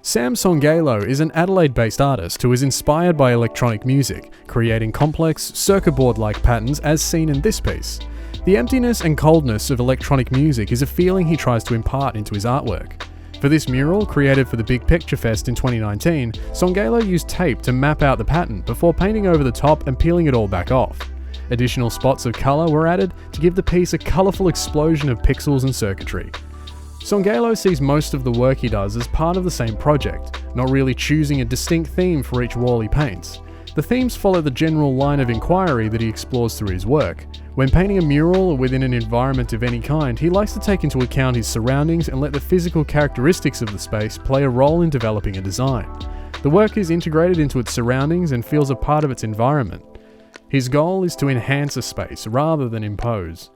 Sam Songailo is an Adelaide-based artist who is inspired by electronic music, creating complex, circuit board-like patterns as seen in this piece. The emptiness and coldness of electronic music is a feeling he tries to impart into his artwork. For this mural, created for the Big Picture Fest in 2019, Songailo used tape to map out the pattern before painting over the top and peeling it all back off. Additional spots of colour were added to give the piece a colourful explosion of pixels and circuitry. Songailo sees most of the work he does as part of the same project, not really choosing a distinct theme for each wall he paints. The themes follow the general line of inquiry that he explores through his work. When painting a mural or within an environment of any kind, he likes to take into account his surroundings and let the physical characteristics of the space play a role in developing a design. The work is integrated into its surroundings and feels a part of its environment. His goal is to enhance a space rather than impose.